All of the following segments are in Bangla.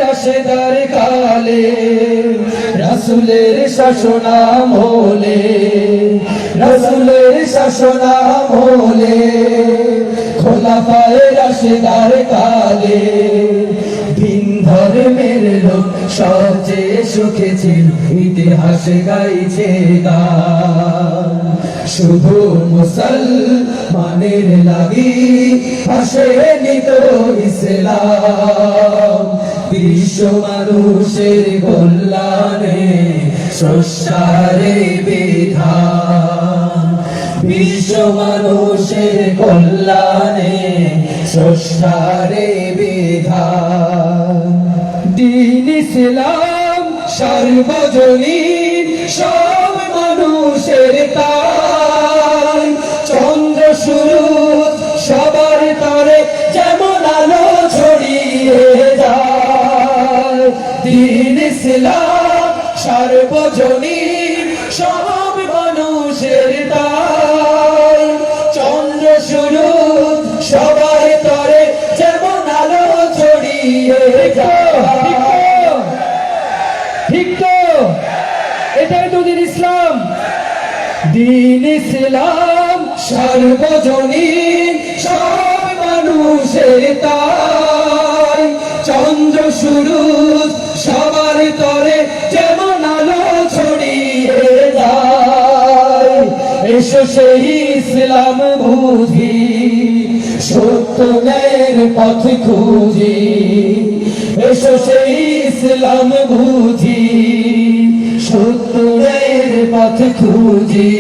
রাশেদার কালে রাসূলের শাসনামলে রাসূলের শাসনামলে খোলাফায়ে রাশেদার কালে দিন ধর্মের লোক সবচেয়ে সুখে ছিল ইতিহাসে গাইছে গান শুধু মুসলমানের লাগি আসেনি তো ইসলাম বিশ্ব মানুষের কল্যাণে স্রষ্টারে বিধান বিশ্ব মানুষের কল্যাণে স্রষ্টারে বিধান দ্বীন ইসলাম সার্বজনীন সব মানুষের তাই চন্দ্র সূরজ সবার তরে যেমন আলো ছড়িয়ে যায় দ্বীন ইসলাম সার্বজনীন সব মানুষের তাই চন্দ্র সূরজ সবার তরে যেমন আলো ছড়িয়ে যায় ঠিক তো এটাই তো দ্বীন ইসলাম দ্বীন ইসলাম সার্বজনীন সব মানুষের তাই চন্দ্র সূরজ সবার তরে যেমন আলো ছড়িয়ে যায় এসো সেই ইসলাম বুঝি সত্য ন্যায়ের পথ খুঁজি এসো সেই ইসলাম বুঝি সত্য ন্যায়ের পথ খুঁজি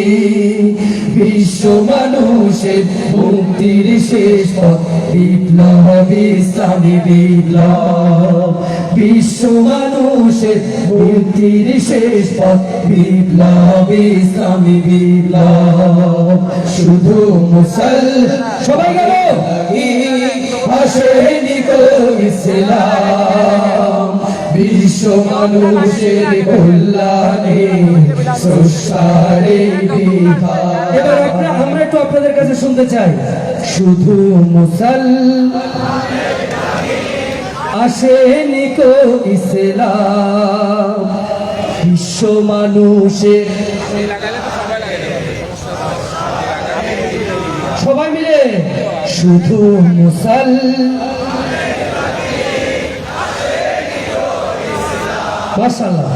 বিশ্ব মানুষের মুক্তির শেষ পথ বিপ্লব ইসলামী বিপ্লব বিশ্ব মানুষের মুক্তির শেষ পথ বিপ্লব ইসলামী বিপ্লব শুধু সবাই গেল আসেনি তো ইসলাম বিশ্ব মানুষের কল্যাণে স্রষ্টারে বিধান এবার আমরা একটু আপনাদের কাছে শুনতে চাই শুধু আসেনি তো ইসলাম বিশ্ব মানুষের সবাই মিলে শুধু মাশাআল্লাহ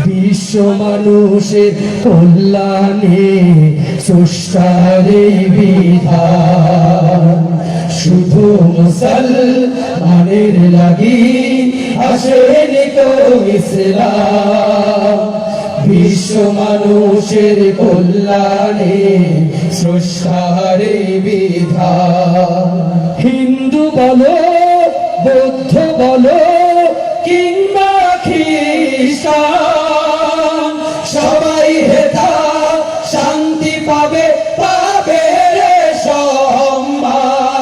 বিশ্ব মানুষের কল্যাণে স্রষ্টারে বিধান শুধু মুসলমানের লাগি আসেনি তো ইসলাম বিশ্ব মানুষের কল্যাণে স্রষ্টারে বিধান হিন্দু বলো বৌদ্ধ বলো কিংবা খ্রিস্টান সবাই হেথা শান্তি পাবে পাবে রে সম্মান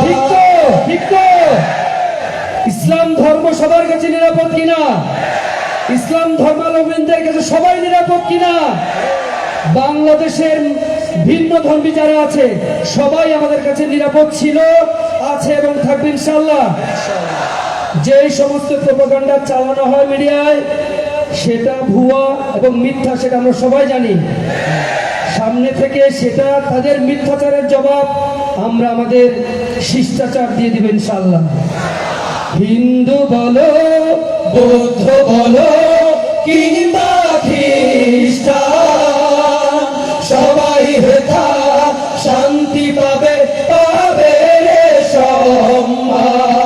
ঠিক তো ইসলাম ধর্ম সবার কাছে নিরাপদ কিনা ইসলাম ধর্মাবলম্বীদের কাছে সবাই নিরাপদ কিনা বাংলাদেশের ভিন্ন ধর্মী যারা আছে সবাই আমাদের কাছে নিরাপদ ছিল আছে এবং থাকবে ইনশাআল্লাহ যে সমস্ত প্রোপাগান্ডা চালানো হয় মিডিয়ায় সেটা ভুয়া এবং মিথ্যা সেটা আমরা সবাই জানি সামনে থেকে সেটা তাদের মিথ্যাচারের জবাব আমরা আমাদের শিষ্টাচার দিয়ে দিব ইনশাআল্লাহ হিন্দু বলো বৌদ্ধ বলো কিংবা খ্রিস্টান সবাই হেথা শান্তি পাবে পাবে রে সম্মান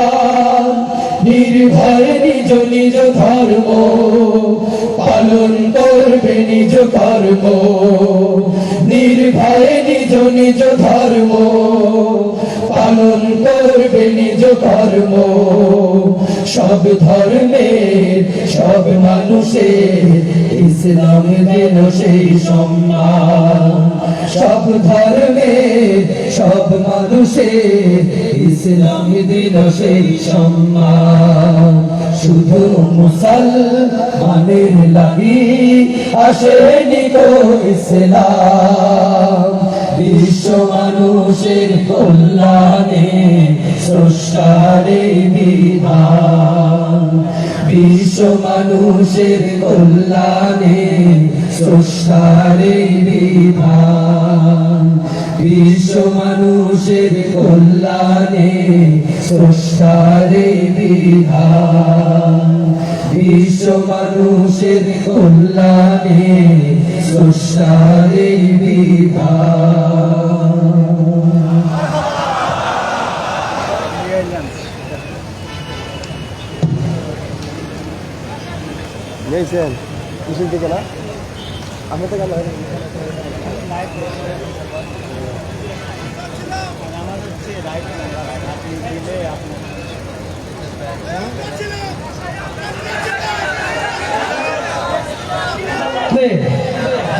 নির্ভয়ে নিজ নিজ ধর্ম পালন করবে নিজ কর্ম নির্ভয়ে নিজ নিজ ধর্ম পালন করবে নিজ কর্ম সব ধর্মের সব মানুষের ইসলাম দেন সেই সম্মান সব ধর্মের সব মানুষের ইসলাম দিন সেই সম্মান শুধু মুসলমানের লাগি আসেনি তো ইসলাম বিশ্ব মানুষের কল্যাণে স্রষ্টার এই বিধান, বিশ্ব মানুষের কল্যাণে স্রষ্টার এই বিধান, বিশ্ব মানুষের কল্যাণে স্রষ্টার এই বিধান, বিশ্ব মানুষের কল্যাণে স্রষ্টার এই বিধান। গেছেন কিসের দিকে না আমি তো গেল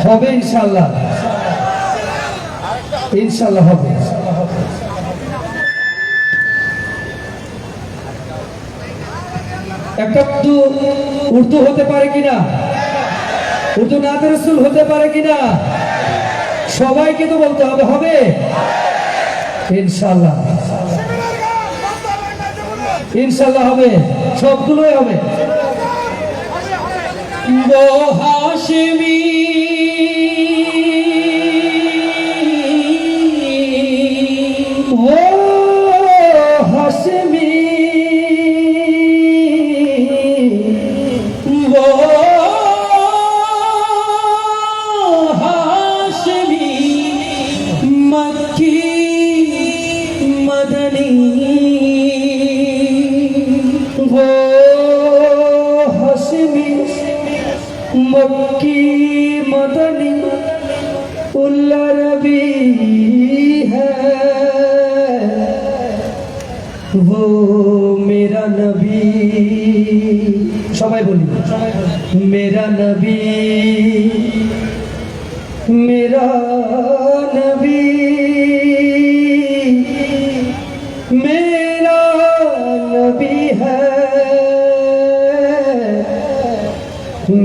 হবে ইনশাল্লাহ, ইনশাল্লাহ হবে। একটা উর্দু হতে পারে কিনা, উর্দু নাতে রাসূল হতে পারে কিনা, সবাইকে তো বলতে হবে। হবে ইনশাল্লাহ, ইনশাল্লাহ হবে, সবগুলোই হবে। वो हाशिमी वो हाशिमी वो हाशिमी मक्की मदनी वो हाशिमी मक्की मदनी उल्ला रबी है, वो मेरा नबी। सबाई बोली मेरा नबी, मेरा नबी, मेरा नबी है,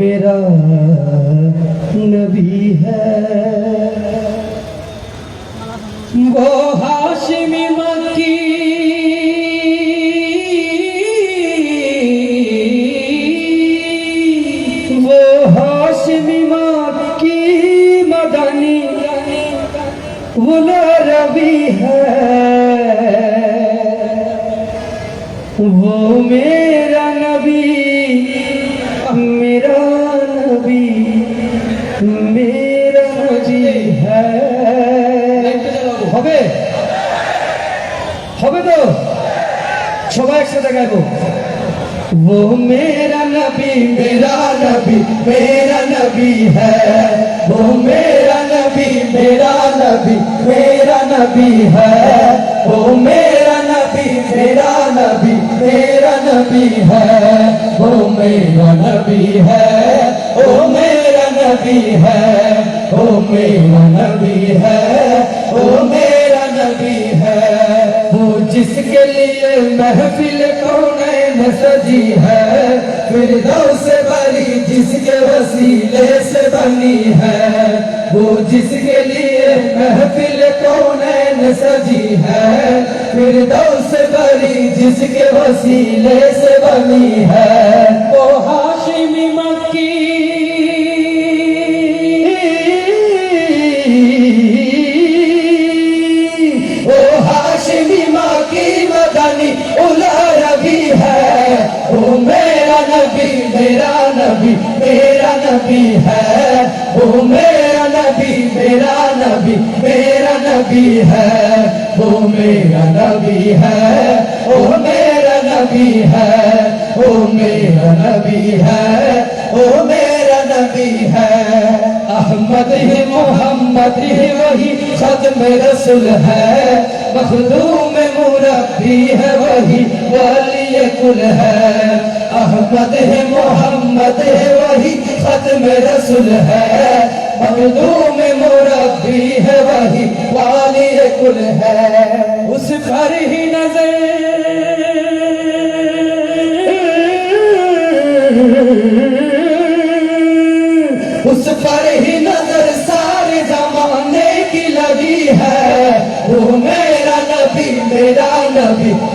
मेरा नबी है। वो हाशिमी मक्की वो हाशिमी मक्की मदनी वो नबी है, वो मेरा नबी, मेरा नबी, मेरा नबी है। হবে হবে তো সবাই একসাথে গাইবো। वो मेरा नबी, मेरा नबी, मेरा नबी है, वो मेरा नबी, मेरा नबी, मेरा नबी है, वो मेरा नबी, मेरा नबी, मेरा नबी है, वो मेरा नबी है, वो मेरा नबी है, वो मेरा नबी है, वो मेरा नबी है। वो जिसके लिए महफिल कौनैन सजी है, फिरदौस बरी जिसके वसीले से बनी है, वो जिसके लिए महफिल कौनैन सजी है, फिरदौस बरी जिसके वसीले से बनी है। वो हाशिमी मक्की उला रबी है, वो मेरा नबी, मेरा नबी, मेरा नबी है, वो मेरा नबी, मेरा नबी, मेरा नबी है, वो मेरा नबी है, वो मेरा नबी है, वो मेरा नबी है, वो मेरा नबी है। अहमद ही मोहम्मद ही वही खत्म रसूल है, मखदूम मुरब्बी है वही वाली कुल है। अहमद है मोहम्मद है वही खत्म रसूल है, मखदूम मुरब्बी है वही वाली कुल है। उस पर ही नजर उस पर ही नजर सारे जमाने की लगी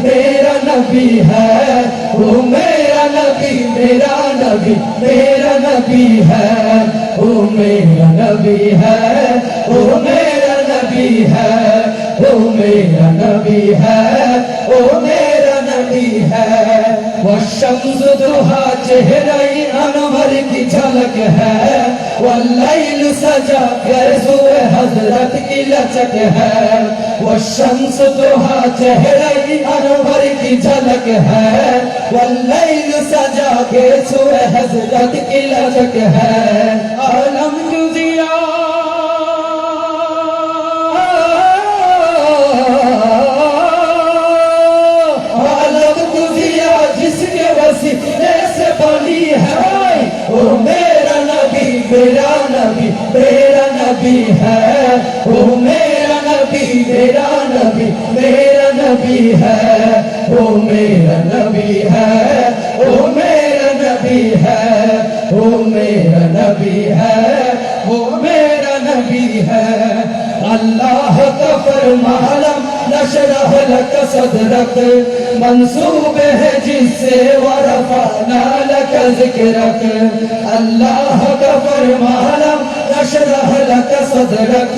मेरा नबी है, वो मेरा नबी, मेरा नबी, मेरा नबी है, वो मेरा नबी है, वो मेरा नबी है, वो मेरा नबी है, वो मेरा नबी है। वो शम्स दुहा चेहरे अनवर की झलक है, वो लैल सजा कर सुए हजरत की लचक है। वो शम्स दुहा चेहरे अनवर की झलक है, वो लैल सजा के सुए हजरत की लचक है। आलम जुजिया जिसके वसीले से बनी है, वो मेरा नबी, मेरा नबी, मेरा नबी है, वो मेरा नबी, मेरा नबी, मेरा नबी है, वो मेरा नबी है, वो मेरा नबी है, वो मेरा नबी है, वो मेरा नबी है। अल्लाह का फरमान नशरह लक सदरक, मंसूब है जिससे वरफाना लक ज़िक्रक। अल्लाह का फरमान नशरह लक सदरक,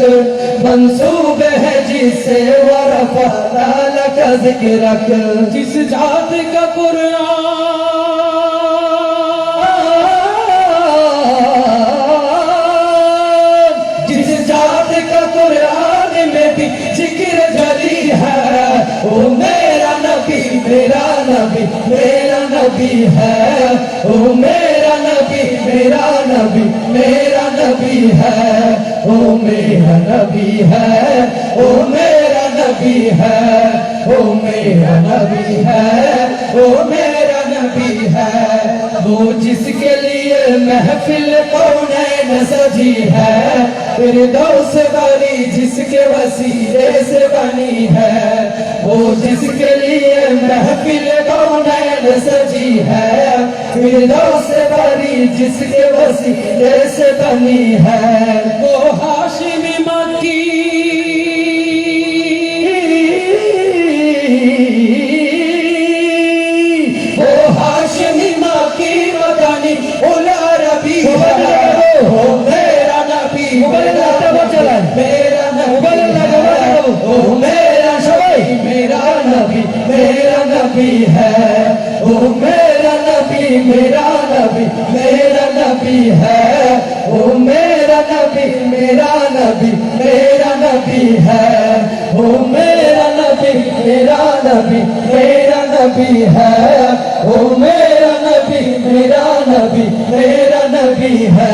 मंसूब है जिससे वरफाना लक ज़िक्रक। जिस जात का जिक्र जली है, वो मेरा नबी, मेरा नबी, मेरा नबी है, वो मेरा नबी, मेरा नबी, मेरा नबी है, वो मेरा नबी है, वो मेरा नबी है, वो मेरा नबी है, वो मेरा नबी है। वो जिसके लिए महफिल कौनैन सजी है, फिरदौस वाली जिसके वसीले से बनी है। वो जिसके लिए महफिल कौनैन सजी है, फिरदौस वाली जिसके वसीले से बनी है। वो हाशिमी मक्की, वो हाशिमी मक्की मदानी उला रबी है, वो मेरा नबी, मेरा मेरा नबी, ओ मेरा नबी, मेरा नबी, मेरा नबी है, ओ मेरा नबी, मेरा नबी, मेरा नबी है, ओ मेरा नबी, मेरा नबी, मेरा नबी है, ओ मेरा नबी, मेरा नबी, मेरा नबी है, ओ मेरा नबी, मेरा नबी, मेरा नबी है,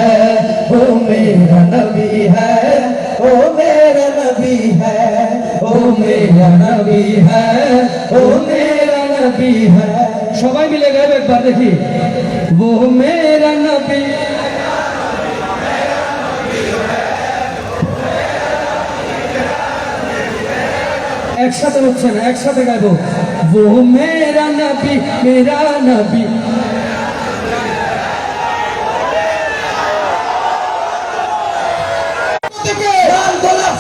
ओ मेरा नबी है, ओ मेरा नबी है, ओ मेरा नबी है, ओ मेरा नबी है। সবাই মিলে গাইবে একবার দেখি। वो मेरा नबी, একসাথে হচ্ছে না, একসাথে গাইবো। वो मेरा नबी, मेरा नबी,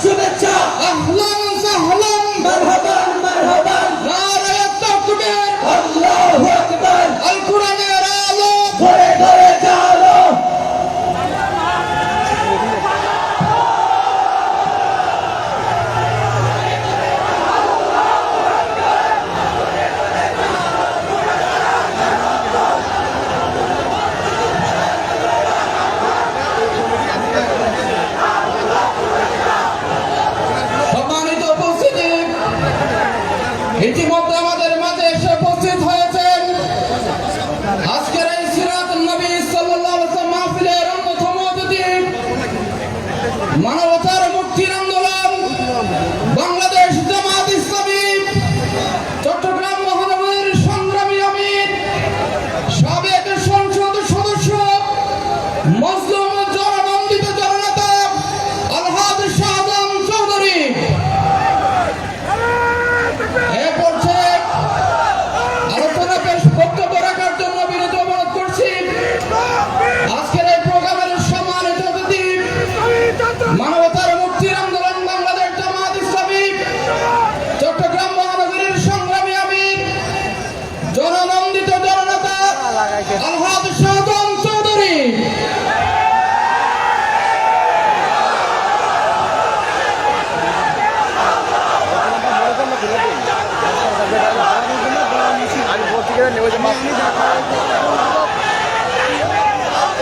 শুভেচ্ছা, আহলান সাহলান, মারহাবান মারহাবান, নারায়ে তাকবীর, আল্লাহু আকবার, আল কোরআনের আলো ঘরে ঘরে জালো। ইতিমধ্যে আমাদের মাঝে এসে উপস্থিত হয়েছেন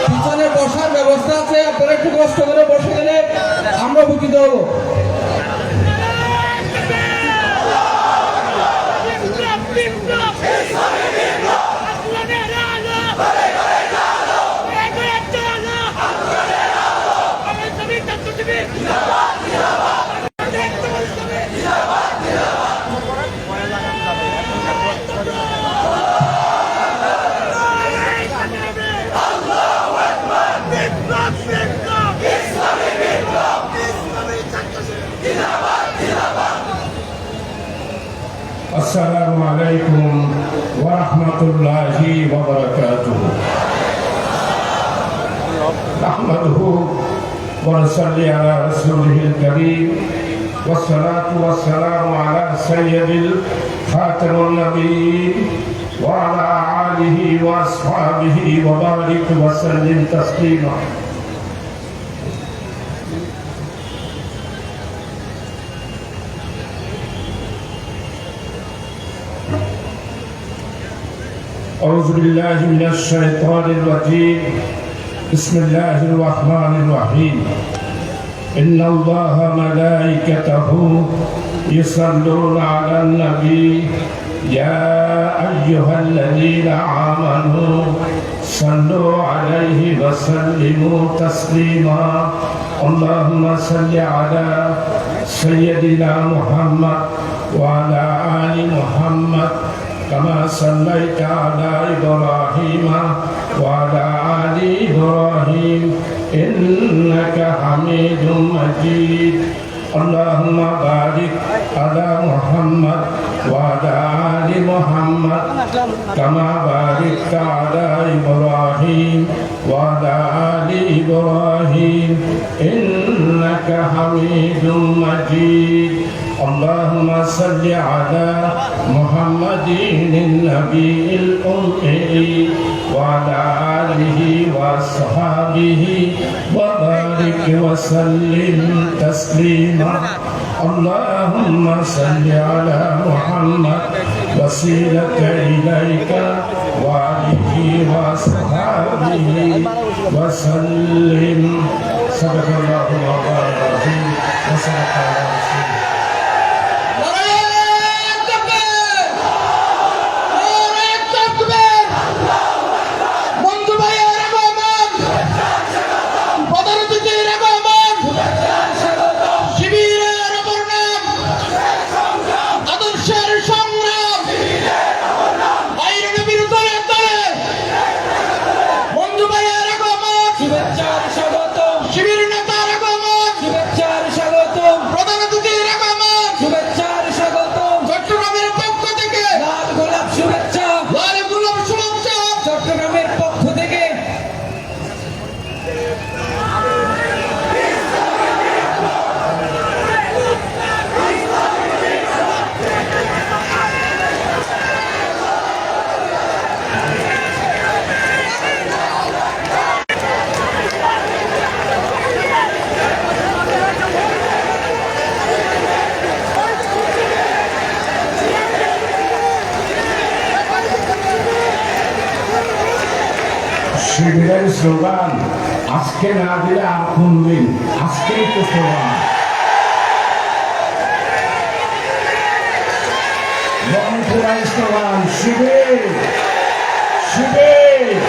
পিছনে বসার ব্যবস্থা আছে, আপনারা একটু কষ্ট করে বসে গেলে আমরা উপকৃত হবো। السلام عليكم ورحمة الله وبركاته. نحمده ونصلي على رسوله الكريم والصلاة والسلام على سيد خاتم النبيين وعلى آله وأصحابه وبارك وسلم تسليما. أعوذ بالله من الشيطان الرجيم. بسم الله الرحمن الرحيم. إن الله ملائكته يصلون على النبي يا أيها الذين آمنوا صلوا عليه وسلموا تسليما. اللهم صل على سيدنا محمد وعلى آل محمد كما صليت على إبراهيم وعلى آل إبراهيم إنك حميد مجيد. اللهم بارك على محمد وعلى آل محمد كما باركت على إبراهيم وعلى آل إبراهيم إنك حميد مجيد. اللهم صل على محمد النبي الأمي وعلى آله وأصحابه وبارك وسلم تسليما. اللهم صل على محمد وسيلة إليك وآله وأصحابه وسلم. صدق الله العظيم وصدق على رسوله. শিবিরের স্লোগান আজকে না দিলে আর কোন দিন, আজকেই তো স্লোগান। রংপুরাই স্লোগান শিবির শিবির।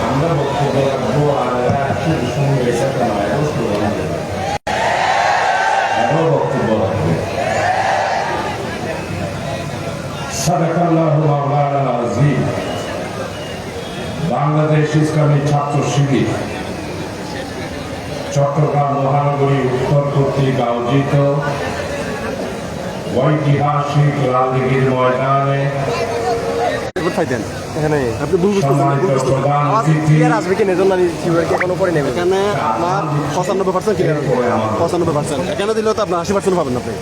আমরা বক্তব্য রাখবো আর শুধু সঙ্গে সাথে নয়, বক্তব্য রাখবে। সাদাকাল্লাহু মাওলানা আযীম। বাংলাদেশ ইসলামী ছাত্র শিবির চট্টগ্রাম মহানগরী উত্তর কর্তৃক আয়োজিত ঐতিহাসিক লালদিঘির ময়দানে কোথায় দেন এখানে আপনি সম্মানিত প্রধান অতিথি আসবে কি নেজন আমি শিবিরকে এখনো পরে নেবেন এখানে আপনার 95% ক্লিয়ার 95% এখানে দিলেও তো আপনার 80% পাবেন আপনি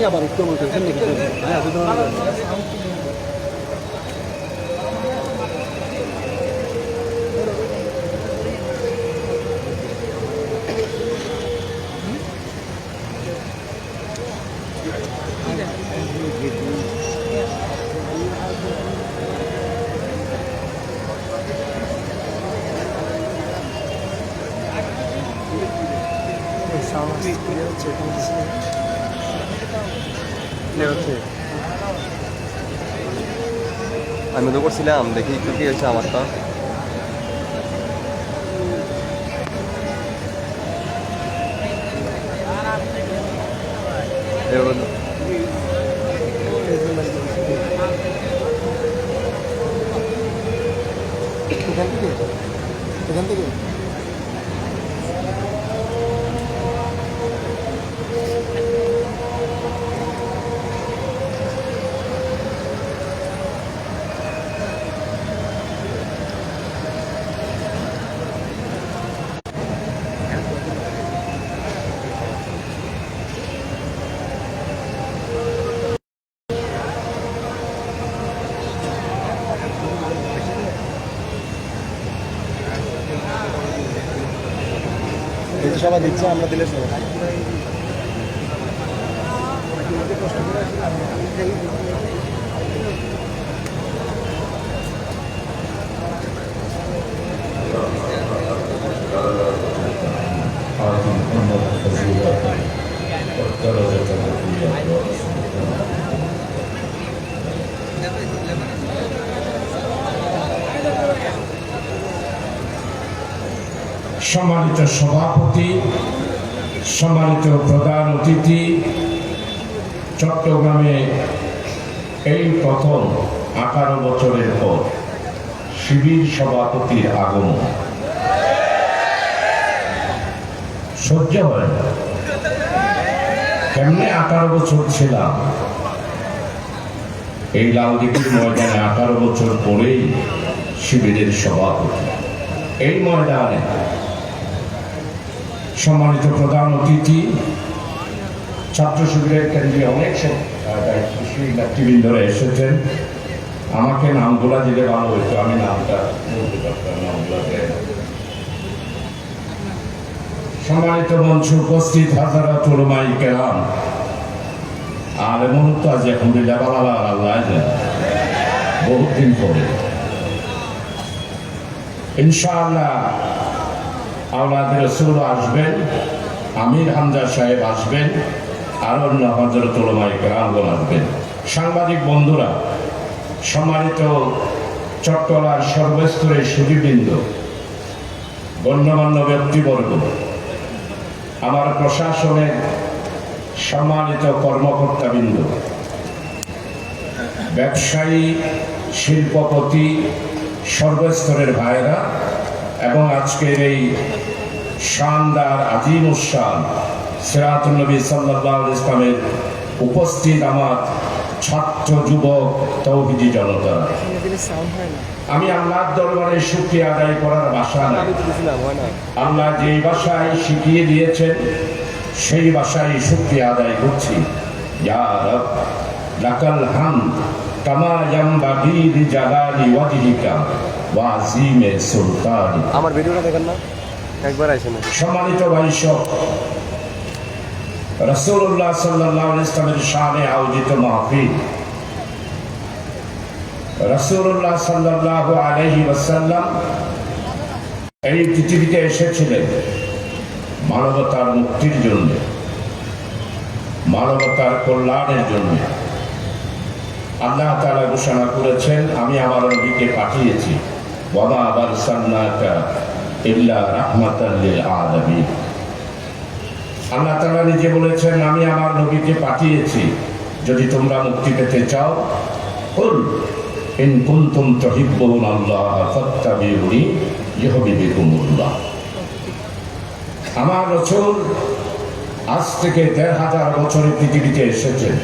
আবার একটু মনে আমি তো করছিলাম দেখি একটু কি হয়েছে আমারটা এখান থেকে সবাই দিচ্ছে আমরা দিলে সবাই সম্মানিত সভাপতি, সম্মানিত প্রধান অতিথি, চট্টগ্রামে এই প্রথম 18 বছরের পর শিবির সভাপতির আগমন সহ্য হয় না। কেমনে 18 বছর ছিলাম এই লালদিঘির ময়দানে, 18 বছর পরেই শিবিরের সভাপতি। এই ময়দানে সম্মানিত প্রধান অতিথি, ছাত্র শিবিরের কেন্দ্রীয় অনেক দায়িত্বশীল নেতৃবৃন্দরা এসেছেন। আমাকে নামগুলা দিলে ভালো হইতো, আমি নামটা বলতে পারতাম, নামগুলা দেয়। সম্মানিত মঞ্চে উপস্থিত হাজারাত উলামায়ে কেরাম, আর এমন তো আজ এখন আল্লাহ বহুত দিন পরে ইনশাআল্লাহ আওলাদে রাসূল আসবেন, আমির হামজা সাহেব আসবেন, আর অন্য হযরত উলামায়ে কেরামগণ আসবেন। সাংবাদিক বন্ধুরা, সম্মানিত চট্টলার সর্বস্তরের সুধীবৃন্দ, গণ্যমান্য ব্যক্তিবর্গ, আমার প্রশাসনের সম্মানিত কর্মকর্তাবৃন্দ, ব্যবসায়ী, শিল্পপতি, সর্বস্তরের ভাইরা এবং আজকের এই শানদার আজিম উৎসান সিরাতুন নবী সাল্লাল্লাহু আলাইহি ইসলামের উপস্থিত আমার ছাত্র যুবক তৌহিদি জনতা, আমি আল্লাহর দরবারে শুকরিয়া আদায় করার ভাষা নাই। আল্লাহ যেই ভাষায় শিখিয়ে দিয়েছেন সেই ভাষায় শুকরিয়া আদায় করছি। ইয়া রব লাকাল হামদ কামা ইয়ামবাগি লিজালালি ওয়াজহিকা ওয়া আযীমি সুলতানি। আমার ভিডিওটা দেখেন না, একবার আইছেন। সম্মানিত ভাইসব, রাসূলুল্লাহ সাল্লাল্লাহু আলাইহি ওয়াসাল্লামের শানে আয়োজিত মাহফিল, রাসূলুল্লাহ সাল্লাল্লাহু আলাইহি ওয়াসাল্লাম এই পৃথিবীতে এসেছিলেন মানবতার মুক্তির জন্য, মানবতার কল্যাণের জন্য। আল্লাহ তাআলা ঘোষণা করেছেন, আমি আমার নবীকে পাঠিয়েছি, ওয়া মা আরসালনাকা ইল্লা রাহমাতাল লিল আলামিন। আল্লাহ তাআলা নিজে বলেছেন, আমি আমার নবীকে পাঠিয়েছি যদি তোমরা মুক্তি পেতে চাও, কুল ইন কুনতুম তুহিব্বুনাল্লাহ ফাত্তাবিউনি ইউহিব্বুকুমুল্লাহ। আমার রাসূল আজ থেকে ১৫০০ বছরে পৃথিবীতে এসেছেন।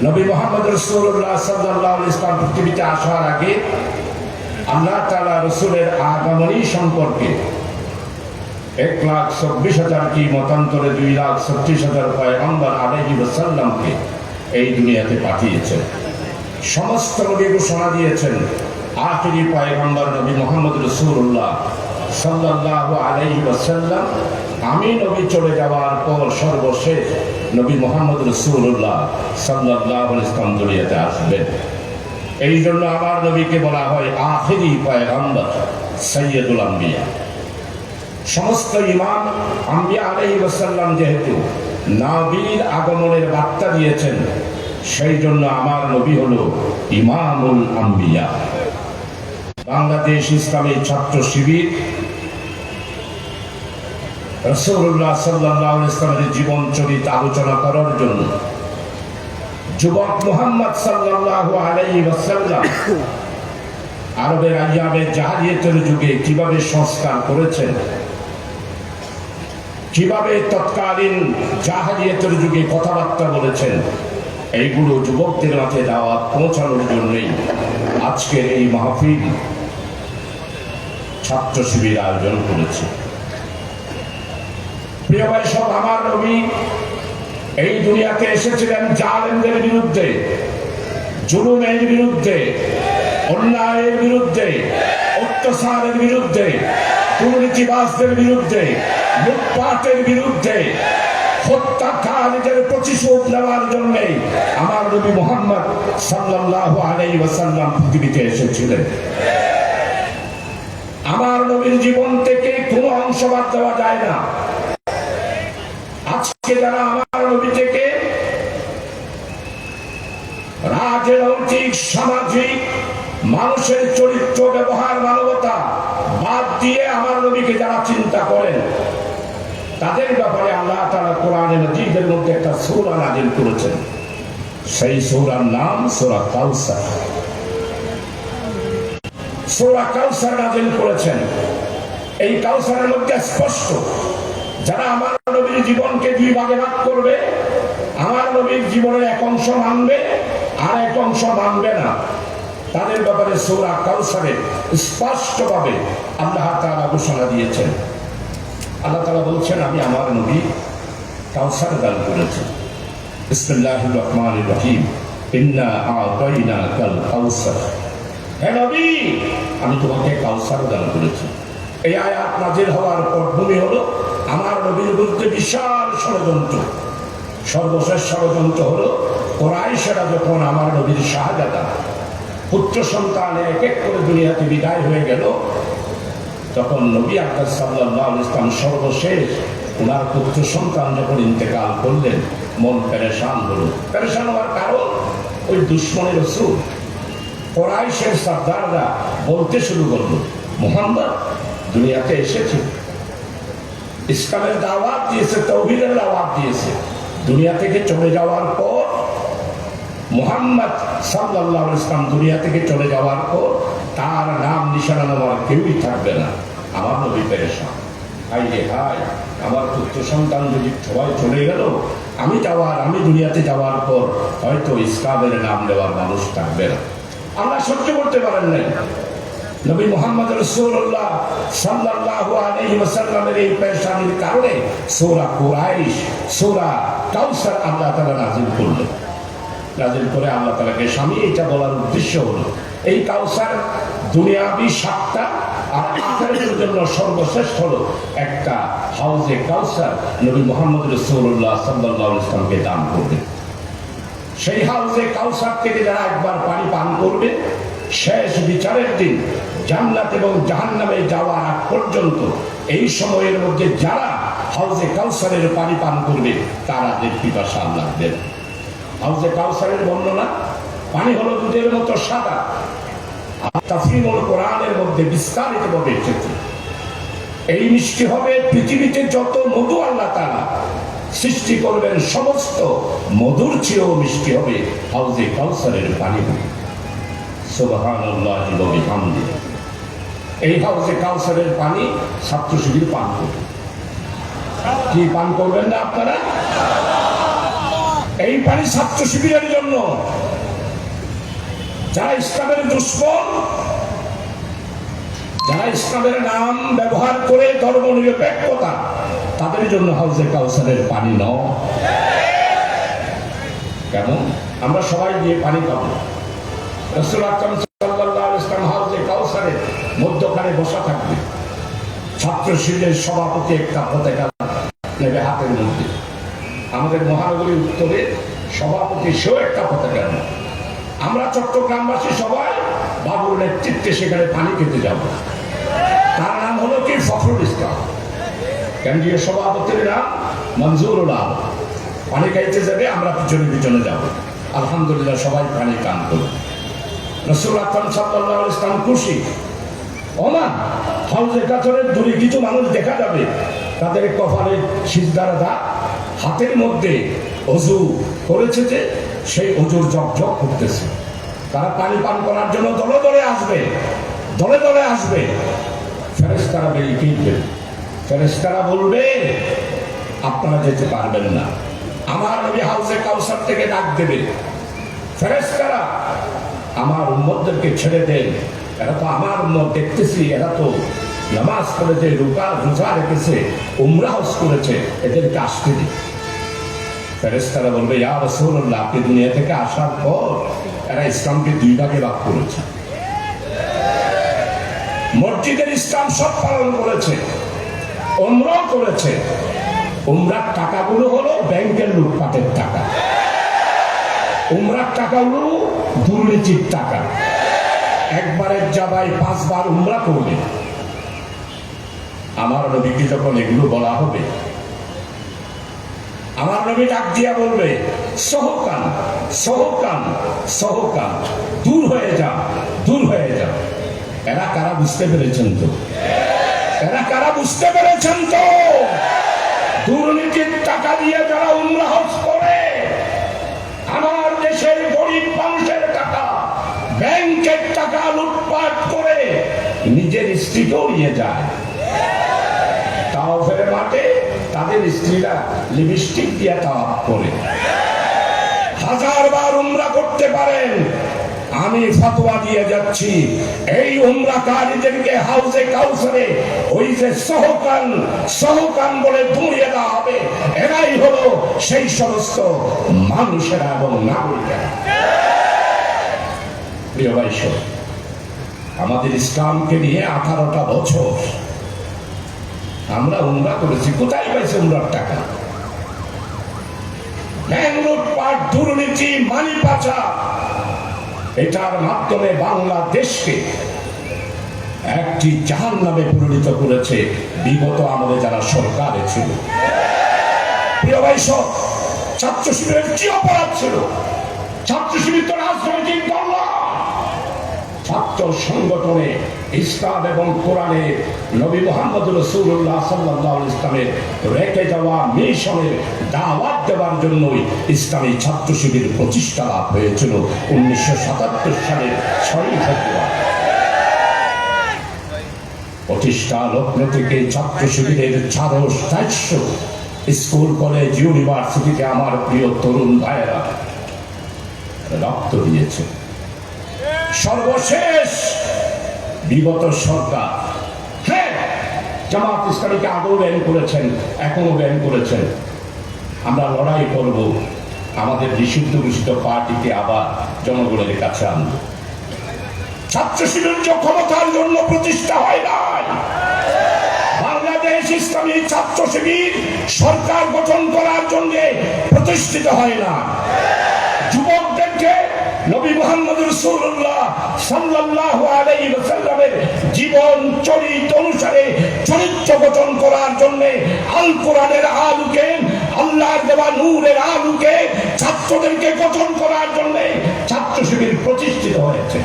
নবী মুহাম্মদ রাসূলুল্লাহ সাল্লাল্লাহু আলাইহি ওয়াসাল্লাম পৃথিবীতে আসার আগে আল্লাহ তাআলা রাসূলের আগমনী সম্পর্কে ১,২৪,০০০ কি মতান্তরে ২,৩৬,০০০ পয়গম্বর আলাইহি ওয়াসাল্লামকে এই দুনিয়াতে পাঠিয়েছেন। সমস্ত নবী ঘোষণা দিয়েছেন, আখিরি পয়গম্বর নবী মুহাম্মদ রাসূলুল্লাহ সাল্লাল্লাহু আলাইহি ওয়াসাল্লাম আমি নবী চলে যাওয়ার পর সর্বশেষ নবী মুহাম্মদ রাসূলুল্লাহ সাল্লাল্লাহু আলাইহি ওয়াসাল্লাম দুনিয়াতে আসবেন। এই জন্য আমার নবীকে বলা হয় আখিরি পয়গম্বর, সাইয়্যিদুল আম্বিয়া। সমস্ত ইমাম আম্বিয়া আলাইহিস সালাম যেহেতু নবীর আগমনের বার্তা দিয়েছেন, সেই জন্য আমার নবী হলো ইমামুল আম্বিয়া। বাংলাদেশ ইসলামী ছাত্র শিবির রাসূলুল্লাহ সাল্লাল্লাহু আলাইহি ওয়াসাল্লামের জীবন চরিত্র আলোচনা করার জন্য যুবক মুহাম্মদ সাল্লাল্লাহু আলাইহি ওয়াসাল্লাম আরবের আইয়ামে জাহেলিয়াতের যুগে কিভাবে সংস্কার করেছেন, কিভাবে তৎকালীন জাহেলিয়াতের যুগে কথাবার্তা বলেছেন, এইগুলো যুবকদের মাঝে দাওয়াত পৌঁছানোর জন্যই আজকের এই মাহফিল ছাত্র শিবির আয়োজন করেছে। প্রিয় ভাই সব, আমার নবী এই দুনিয়াতে এসেছিলেন জালেমদের বিরুদ্ধে, জুলুমের বিরুদ্ধে, অন্যায়ের বিরুদ্ধে, অত্যাচারের বিরুদ্ধে, দুর্নীতিবাজদের বিরুদ্ধে, লুটপাটের বিরুদ্ধে, হত্যাকারীদের প্রতিশোধ নেওয়ার জন্য আমার নবী মুহাম্মদ সাল্লাল্লাহু আলাইহি ওয়াসাল্লাম পৃথিবীতে এসেছিলেন। আমার নবীর জীবন থেকে কোনো অংশ বাদ দেওয়া যায় না। আজকে যারা আমার নবী থেকে রাজনৈতিক, সামাজিক, মানুষের চরিত্র, ব্যবহার, মানবতা বাদ দিয়ে আমার নবীকে যারা চিন্তা করেন, তাদের ব্যাপারে আল্লাহ তাআলা কোরআনে মাজিদের মধ্যে একটা সূরা নাযিল করেছেন। সেই সূরার নাম সূরা কাউসার। সূরা কাউসার নাযিল করেছেন। এই কাউসারের মধ্যে স্পষ্ট, যারা আমার নবীর জীবনকে দুই ভাগে ভাগ করবে, আমার নবীর জীবনের এক অংশ মানবে আর এক অংশ মানবে না, তাদের ব্যাপারে সূরা কাউসারে স্পষ্টভাবে আল্লাহ তাআলা ঘোষণা দিয়েছেন। আল্লাহ তাআলা বলছেন, আমি আমার নবী কাউসার দান করেছি। বিসমিল্লাহির রহমানির রহিম, ইন্না আ'তাইনাকাল কাউসার। হে নবী, আমি তোমাকে কাউসার দান করেছি। এই আয়াত নাযিল হওয়ার পটভূমি হলো আমার নবীর বিরুদ্ধে বিশাল ষড়যন্ত্র। সর্বশেষ ষড়যন্ত্র হলো কুরাইশরা যখন আমার নবীর শাহাদাত, পুত্র সন্তান এক এক করে দুনিয়াতে বিদায় হয়ে গেল, তখন নবী আকরাম সাল্লাল্লাহু আলাইহি ওয়াসাল্লাম সর্বশেষ ওনার পুত্র সন্তান যখন ইন্তেকাল করলেন, মন পেরেশান হলো। পেরেশান হওয়ার কারণ, ওই দুশ্মনের রাসূল কুরাইশের সর্দাররা বলতে শুরু করলো, মুহাম্মদ দুনিয়াতে এসেছে, ইসলামের দাওয়াত দিয়েছে, তাওহীদের দাওয়াত দিয়েছে, দুনিয়া থেকে চলে যাওয়ার পর, মুহাম্মদ সাল্লাল্লাহু আলাইহি ওয়াসাল্লাম দুনিয়া থেকে চলে যাওয়ার পর তার নাম নিশানা নেওয়ার কেউই থাকবে না। আমার নবী পেরেশান, হায় রে হায়, আমার পুত্র সন্তান যদি সবাই চলে গেল, আমি দুনিয়াতে যাওয়ার পর হয়তো ইসলামের নাম নেওয়ার মানুষ থাকবে না। আল্লাহ সহ্য করতে পারেন নাই। নবী মুহাম্মদ রাসূলুল্লাহ সাল্লাল্লাহু আলাইহি ওয়াসাল্লামের এই পেরেশানির কারণে সূরা কুরাইশ, সূরা কাউসার আল্লাহ তাআলা নাযিল করলেন। নাযিল করে আল্লাহ তাআলাকে স্বামী এটা বলার উদ্দেশ্য হলো, এই কাউসার দুনিয়াবি সাতটা আর আখিরাতের জন্য সর্বশ্রেষ্ঠ হলো একটা হাউজে কাউসার নবী মুহাম্মদ রাসূলুল্লাহ সাল্লাল্লাহু আলাইহি ওয়াসাল্লামকে দান করবেন। সেই হাউজে কাউসার থেকে যারা একবার পানি পান করবে, শেষ বিচারের দিন জান্নাত এবং জাহান্নামে যাওয়ার আগ পর্যন্ত এই সময়ের মধ্যে যারা হাউজে কাউসারের পানি পান করবে, তারা পিপাসা আল্লাহ দেন। হাউজে কাউসারের বর্ণনা, পানি হলো দুধের মতো সাদা। তাফসীরুল কোরআনের মধ্যে বিস্তারিতভাবে এসেছে, এই মিষ্টি হবে পৃথিবীতে যত মধু আল্লাহ তাআলা সৃষ্টি করবেন, সমস্ত মধুর চেয়েও মিষ্টি হবে হাউজে কাউসারের পানি। সুবহানাল্লাহি ওয়া বিহামদিহি। এই হাউজে কাউসারের পানি ছাত্র শিবির পান করবে। কি পান করবেন না আপনারা? এই পানি ছাত্র শিবিরের জন্য, যারা ইসলামের দুশ্মন, যারা ইসলামের নাম ব্যবহার করে ধর্ম নিরপেক্ষতা, তাদের জন্য হাউজে কাউসারের পানি নয়। কেমন? আমরা সবাই দিয়ে পানি পাবো। রাসূল আকরাম সাল্লাল্লাহু আলাইহি ওয়াসাল্লাম হাউজে কাউসারের মধ্যখানে বসা থাকবে। ছাত্র শিবিরের সভাপতি একটা পতাকা নেবে হাতের মধ্যে। আমাদের মহানগরীর উত্তরে সভাপতি সেও একটা পতাকা নেবে। আমরা চট্টগ্রামবাসী সবাই বাবুর নেতৃত্বে সেখানে পানি খেতে যাব। তার নাম হলো কি? ফখরুল ইসলাম। কেন্দ্রীয় সভাপতির নাম মঞ্জুরুল আলম। পানি খাইতে যাবে, আমরা পিছনে পিছনে যাব। আলহামদুলিল্লাহ সবাই পানি পান করবে। রাসূল আকরাম সাল্লাল্লাহু আলাইহি ওয়াসাল্লাম খুশি। ওমান হাউজে কাউসারের দূরে কিছু মানুষ দেখা যাবে, তাদের কপালে সিজদার দাগ, হাতের মধ্যে অজু করেছে, যে সেই অজুর ঝকঝক করতেছে। তারা পানি পান করার জন্য দলে দলে আসবে, দলে দলে আসবে। ফেরেশতারা বেরিয়ে দিবে। ফেরেশতারা বলবে আপনারা যেতে পারবেন না। আমার নবী হাউজে কাউসার থেকে ডাক দেবে, ফেরেশতারা আমার উম্মতদেরকে ছেড়ে দেন, এরা তো আমার উম্মত, দেখতেছি এরা তো নামাজ পড়েছে, রোজা রেখেছে, উমরা হজ করেছে, এদেরকে আসতে দিন। ফেরেশতারা বলবে ইয়া রাসূলুল্লাহ, আপনি দুনিয়া থেকে আসার পর এরা ইসলামকে দুই ভাগে ভাগ করেছে। মসজিদের ইসলাম সব পালন করেছে, উমরা করেছে। উমরার টাকাগুলো হলো ব্যাংকের লুটপাটের টাকা, উমরার টাকাগুলো দুর্নীতির টাকা। একবারের জায়গায় 5 বার উমরা করবে। আমার নবীকে যখন এগুলো বলা হবে, আমার নবী ডাক দিয়া বলবে সহকান সহকান সহকান, দূর হয়ে যাও, দূর হয়ে যাও। এরা কারা বুঝতে পেরেছেন তো? এরা কারা বুঝতে পেরেছেন তো? দুর্নীতির টাকা দিয়ে যারা উমরা হজ করে, আমার দেশের গরিব মানুষের টাকা, ব্যাংকের টাকা লুটপাট করে নিজের স্ত্রীকেও নিয়ে যায়। তাওয়াফের মাঠে তাদের স্ত্রীরা লিপস্টিক দিয়ে তাওয়াফ করে। 1000 বার উমরা করতে পারেন, আমি ফতোয়া দিয়ে যাচ্ছি, এই উমরাকারীদেরকে হাউজে কাউসারে ওই যে সহকান সহকান বলে ধুঁড়িয়ে দেওয়া হবে। এরাই হলো সেই সমস্ত মানুষেরা এবং নাগরিকেরা। প্রিয় ভাই, আমাদের ইসলামকে নিয়ে 18টা বছর আমরা উমরা করেছি। কোথায় পাইছে উমরার টাকা? ব্যাংক লুটপাট, দুর্নীতি, মানি পাচার, এটার মাধ্যমে বাংলাদেশকে একটি জাহান্নামে পরিণত করেছে বিগত আমলে যারা সরকারে ছিল। প্রিয় ভাই, ছাত্র শিবিরের কি অপরাধ ছিল? ছাত্র শিবির তো রাজনৈতিক দল না। ছাত্র সংগঠনে ইসলাম এবং কোরআনে নবী মুহাম্মদ রাসূলুল্লাহ সাল্লাল্লাহু আলাইহি ওয়াসাল্লামের রেখে যাওয়া মিশনের দাওয়াত দেওয়ার জন্যই ইসলামী ছাত্র শিবির প্রতিষ্ঠা লাভ হয়েছিল 1977 সালের 6ই ফেব্রুয়ারি। প্রতিষ্ঠা লগ্ন থেকে ছাত্র শিবিরের 400 স্কুল, কলেজ, ইউনিভার্সিটিতে আমার প্রিয় তরুণ ভাইয়েরা রক্ত দিয়েছে। সর্বশেষ বিগত সরকার, হ্যাঁ, জামাত ইসলামীকে আগেও ব্যান করেছেন, এখনো ব্যান করেছেন। আমরা লড়াই করব, আমাদের নিষিদ্ধ ঘোষিত পার্টিকে আবার জনগণের কাছে আনব। ছাত্র শিবির ক্ষমতার জন্য প্রতিষ্ঠা হয় নাই। বাংলাদেশ ইসলামী ছাত্র শিবির সরকার গঠন করার জন্য প্রতিষ্ঠিত হয় না। যুবকদেরকে নবী মুহাম্মদ রাসূলুল্লাহ সাল্লাল্লাহু আলাইহি ওয়াসাল্লামের জীবন চরিত্র অনুসারে চরিত্র গঠন করার জন্য আল কোরআনের আলোকে, আল্লাহর দেওয়া নূরের আলোকে ছাত্রদেরকে গঠন করার জন্য ছাত্র শিবির প্রতিষ্ঠিত হয়েছে।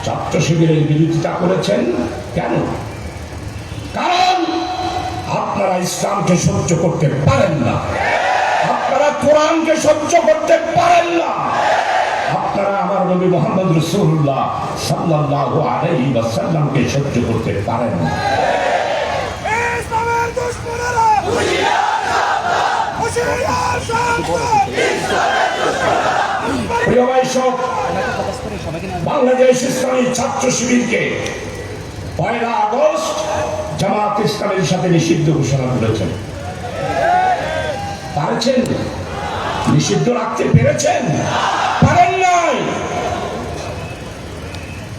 ছাত্র শিবিরের বিরোধিতা করেছেন কেন? কারণ আপনারা ইসলামকে সহ্য করতে পারেন না, আপনারা কোরআনকে সহ্য করতে পারেন না, আপনারা আমার নবী মুহাম্মদ রাসূলুল্লাহ সাল্লাল্লাহু আলাইহি ওয়াসাল্লামকে সহ্য করতে পারেন না। ইসলামের দুশমনেরা হুঁশিয়ার সাবধান। প্রিয় ভাই সব, বাংলাদেশ ইসলামী ছাত্র শিবিরকে 1 আগস্ট জামাত ইসলামের সাথে নিষিদ্ধ ঘোষণা করেছেন। পারেছেন? নিষিদ্ধ রাখতে পেরেছেন? পারেন নাই।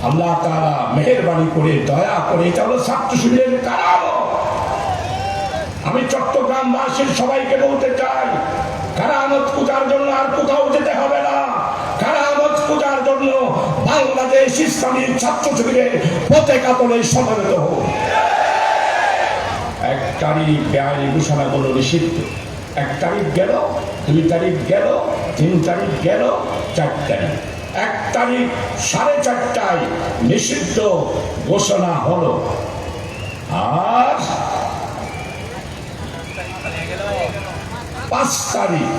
আল্লাহ তাআলা মেহেরবানি করে, দয়া করে, এটা হলো ছাত্র শিবিরের কারামত। আমি চট্টগ্রামবাসীর সবাইকে বলতে চাই, কারামত পূজার জন্য আর কোথাও যেতে হবে না। কারামত পূজার জন্য বাংলাদেশ ইসলামী ছাত্র শিবিরের পতাকা তলে সমবেত হোক। 1 তারিখ বেআইনি ঘোষণা করলো নিষিদ্ধ। 1 তারিখ গেল, 2 তারিখ গেল, 3 তারিখ গেল, 4 তারিখ। 1 তারিখ 4:30টায় নিষিদ্ধ ঘোষণা হলো। আর 5 তারিখ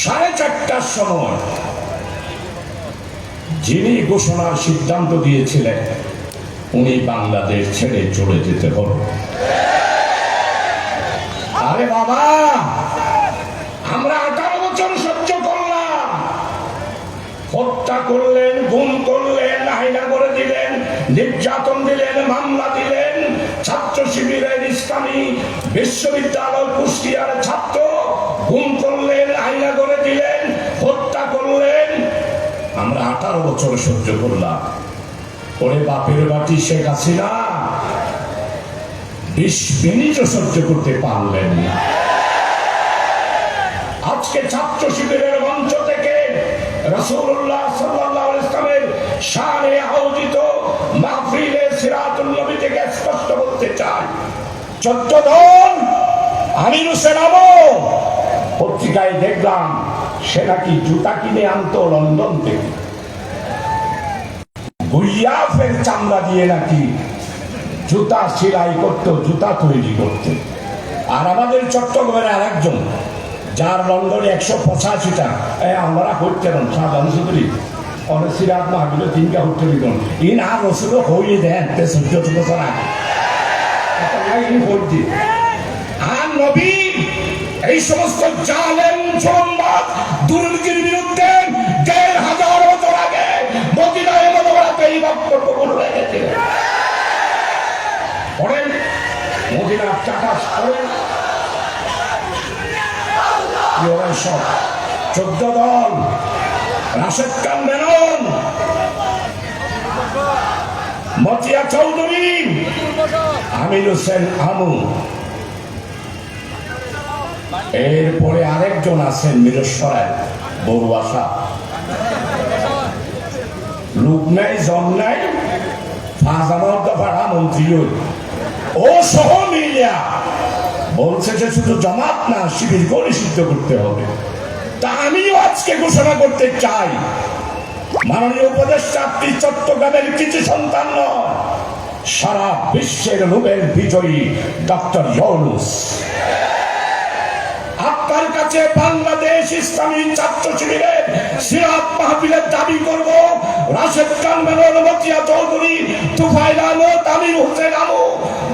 4:30টার সময় যিনি ঘোষণার সিদ্ধান্ত দিয়েছিলেন উনি বাংলাদেশ ছেড়ে চলে যেতে হলো। আরে বাবা, আমরা 18 বছর সহ্য করলাম। হত্যা করলেন, গুম করলেন, আইনা করে দিলেন, নির্যাতন দিলেন, মামলা দিলেন। ছাত্র শিবিরের ইসলামী বিশ্ববিদ্যালয় কুষ্টিয়ার ছাত্র গুম করলেন, আইনা করে দিলেন, হত্যা করলেন। আমরা 18 বছর সহ্য করলাম। ওরে বাপের বাটি শেখ হাসিনা 20 মিনিটও সহ্য করতে পারলেন না। আজকে ছাত্র শিবিরের মঞ্চ থেকে রাসূলুল্লাহ সাল্লাল্লাহু আলাইহি ওয়াসাল্লামের শানে আয়োজিত মাহফিলে সিরাতুল নবী থেকে স্পষ্ট বলতে চাই, 14 দল আমির হোসেন আমো পত্রিকায় দেখলাম সে নাকি জুতা কিনে আনতো লন্ডন থেকে, গুইয়াফের চামড়া দিয়ে নাকি জুতা সেলাই করতো, জুতা তৈরি করতে। আর আমাদের চট্টগ্রামের আর একজন, যার লন্ডনে 185টা আমরা হইতে সাধারণ সুদরি অনেক সিরাত মাহবিলে 3টা হইতে দিন ইন আর রসুল হইয়ে দেন 14 বছর আগে। আর নবী এই সমস্ত জালেম জুলুমবাজ দুর্নীতির বিরুদ্ধে 1500 বছর আগে মদিনায় মুনাওয়ারাতে এই বক্তব্য বলে গেছিলেন। পড়েন মদিনার চাটাস করেন। 14 দল, রাশেদ খান মেনন, মতিয়া চৌধুরী, আমির হোসেন আমু, এরপরে আরেকজন আছেন মিরসরাই বড়ুয়াশা, লোক নাই জন নাই, ফাজানোর দফারা মন্ত্রী ও সহ মিলিয়া বলছে যে শুধু জামাত না শিবিরকেও নিষিদ্ধ করতে হবে। তা আমিও আজকে ঘোষণা করতে চাই, মাননীয় উপদেষ্টা, আপনি চট্টগ্রামের কিছু সন্তান নয়, সারা বিশ্বের নোবেল বিজয়ী ডক্টর ইউনূস, আপনার কাছে বাংলাদেশ ইসলামী ছাত্র শিবিরের সিরাত মাহফিলের দাবি করব, রাশেদ খান মেনন, মতিয়া চৌধুরী, তুফাইল আহমদ, আমির হোসেন আমু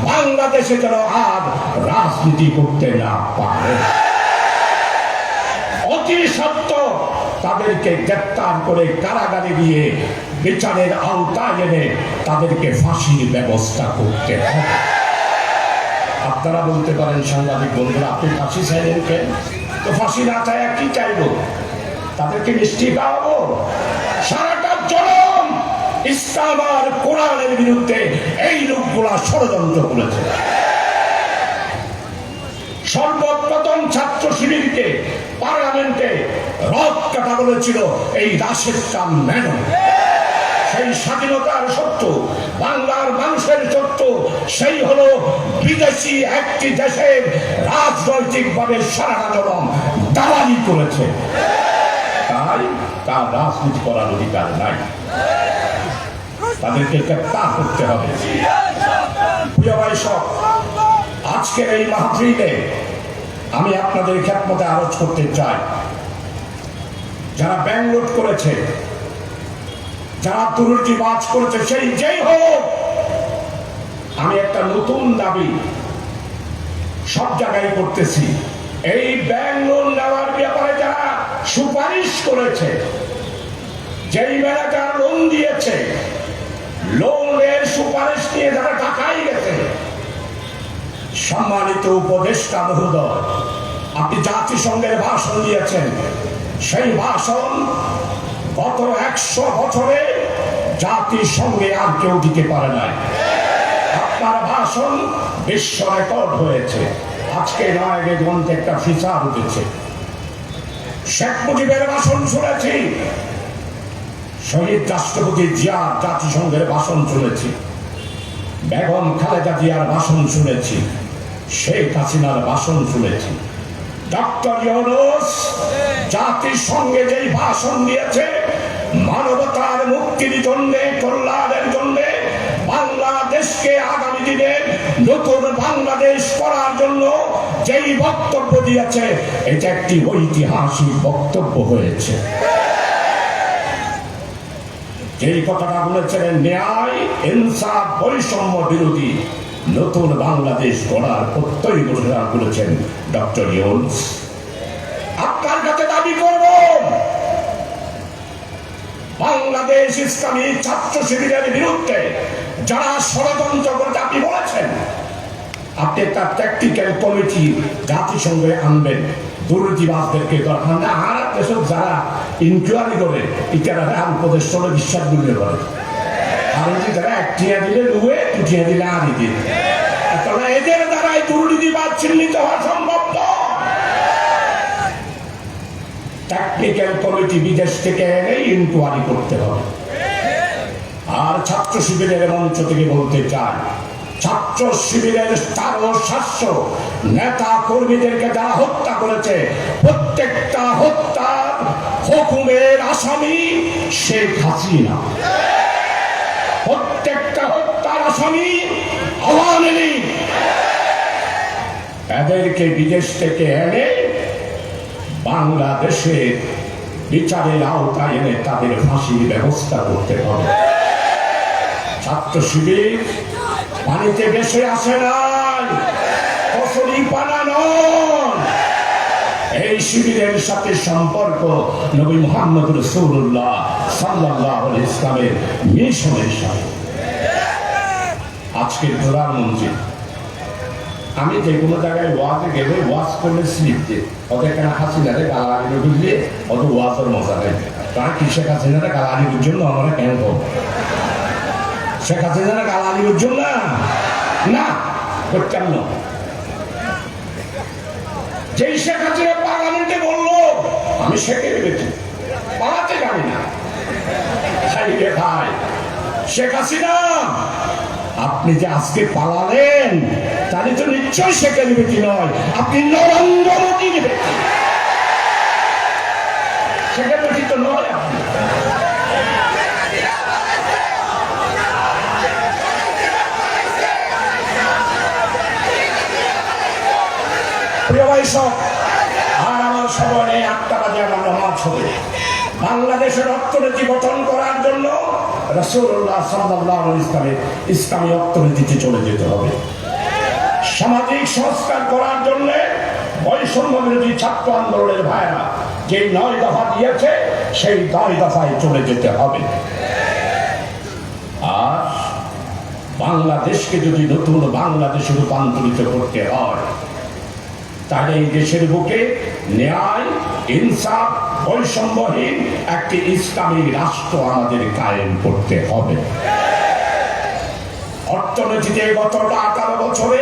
বাংলাদেশে যেন আর রাজনীতি করতে না পারে। অতি সত্য তাদেরকে গ্রেপ্তার করে কারাগারে গিয়ে বিচারের আওতায় এনে তাদেরকে ফাঁসির ব্যবস্থা করতে হবে। আপনারা বলতে পারেন সাংবাদিক বন্ধুরা, আপনি ফাঁসি চাইলেন কেন? তো ফাঁসি না চাই কি চাইবো? তাদেরকে মিষ্টি খাওয়াবো? সারাটা জনম ইসলাম আর কোরআনের বিরুদ্ধে এই লোকগুলা ষড়যন্ত্র করেছে। সর্বপ্রথম ছাত্র শিবিরকে পার্লামেন্টে রদ কাটা বলেছিল এই রাশেদ খান মেনন। সেই স্বাধীনতার সত্য, বাংলার মানুষের সত্য, সেই হলো বিদেশি একটি দেশের রাজনৈতিক ভাবে সারা জনম দালালি করেছে, তাই তার রাজনীতি করার অধিকার নাই, তাদেরকে গ্রেপ্তার করতে হবে। প্রিয় ভাই সব, আজকের এই মাহফিলে আমি আপনাদের খেদমতে আরজ করতে চাই, যারা ব্যাংক লুট করেছে, যারা দুর্নীতিবাজ করেছে, সেই যেই হোক, আমি একটা নতুন দাবি সব জায়গায় করতেছি। এই ব্যাংক লোন নেওয়ার ব্যাপারে যারা সুপারিশ করেছে, যেই ম্যানেজার লোন দিয়েছে, লোনের সুপারিশ নিয়ে যারা ঢাকায় গেছে, সম্মানিত উপদেষ্টা মহোদয়, আপনি জাতিসংঘের ভাষণ দিয়েছেন। সেই ভাষণ গত 100 বছরে জাতিসংঘে আর কেউ দিতে পারে নাই। আপনার ভাষণ বিশ্ব রেকর্ড হয়েছে। আজকে নয়াগঞ্জে একটা ফিচার উঠেছে। শেখ মুজিবের ভাষণ শুনেছি, শহীদ রাষ্ট্রপতি জিয়ার জাতিসংঘের ভাষণ শুনেছি, বেগম খালেদা জিয়ার ভাষণ শুনেছি, শেখ হাসিনার ভাষণ শুনেছি। ডক্টর ইউনূস জাতিসংঘে যেই ভাষণ দিয়েছে, মানবতার মুক্তির জন্য, কল্যাণের জন্য, বাংলাদেশকে আগামী দিনে নতুন বাংলাদেশ করার জন্য যেই বক্তব্য দিয়েছে, এটা একটি ঐতিহাসিক বক্তব্য হয়েছে। যেই কথাটা বলেছিলেন, ন্যায়, ইনসাফ, বৈষম্য বিরোধী নতুন বাংলাদেশ গড়ার প্রত্যয় ঘোষণা করেছেন ডক্টর ইউনূস। আপনার কাছে দাবি করব, বাংলাদেশ ইসলামী ছাত্র শিবিরের বিরুদ্ধে যারা ষড়যন্ত্র করে, আপনি বলেছেন আপনি একটা ট্যাকটিক্যাল কমিটি জাতিসংঘে আনবেন, দুর্নীতিবাজদেরকে দরকার না। আর দেশে যারা ইনকোয়ারি করে, ইতারা উপদেশ চলে বিশ্বাস করলে করে, আর যারা একটিয়া দিলে রুয়ে, দুটিয়া দিলে আনি দিন, এদের দ্বারাই দুর্নীতিবাজ চিহ্নিত হওয়া সম্ভব নয়। টেকনিক্যাল কমিটি বিদেশ থেকে এনে ইনকোয়ারি করতে হবে। আর ছাত্র শিবিরের মঞ্চ থেকে বলতে চাই, ছাত্র শিবিরের 400 নেতা কর্মীদেরকে যারা হত্যা করেছে, প্রত্যেকটা হত্যার হুকুমের আসামি শেখ হাসিনা, প্রত্যেকটা হত্যার আসামি আওয়ামী লীগ। এদেরকে বিদেশ থেকে এনে বাংলাদেশের বিচারের আওতায় এনে তাদের ফাঁসির ব্যবস্থা করতে হবে। ছাত্র শিবির পানিতে ভেসে আসে নাই, ফসলি পানা নয়। এই শিবিরের সাথে সম্পর্ক নবী মুহাম্মদ রাসূলুল্লাহ সাল্লাল্লাহু আলাইহি ইসলামের মিশনের সাথে। আজকের প্রধানমন্ত্রী, আমি যে কোনো জায়গায় ওয়াজে গেলে ওয়াজ করলে স্লিপ দিয়ে ওদের কেন হাসিনারে গালাগালি বুঝলে অত ওয়াজের মজা নেই। তার কি শেখ হাসিনারে গালাগালির জন্য আমরা কেন শেখ হাসিনারে গালাগালির জন্য না করতাম না। যেই শেখ হাসিনা পার্লামেন্টে বললো আমি শেখের বেটি পালাতে জানি না, ভাই শেখ হাসিনা আপনি যে আজকে পালালেন, তাহলে তো নিশ্চয় শেখের বেটি নয়, আপনি নরেন্দ্র মোদীর বেটি। শেখের বেটি তো নয় আপনি। প্রিয় ভাই সব, আর আমার সময় নেই, 8টা বাজে আমার নামাজ হবে। বাংলাদেশের অর্থনীতি গঠন করার জন্য রাসূলুল্লাহ সাল্লাল্লাহু আলাইহি ওয়াসাল্লামের ইসলামী অর্থনীতিতে চলে যেতে হবে। সামাজিক সংস্কার করার জন্য বৈষম্য বিরোধী ছাত্র আন্দোলনের ভাইরা যে 9 দফা দিয়েছে, সেই 9 দফায় চলে যেতে হবে। আর বাংলাদেশকে যদি নতুন বাংলাদেশে রূপান্তরিত করতে হয়, তাহলে এই দেশের বুকে ন্যায়, ইনসাফ, বৈষম্যহীন একটি ইসলামী রাষ্ট্র আমাদের কায়েম করতে হবে। অর্থনীতিতে গত 18 বছরে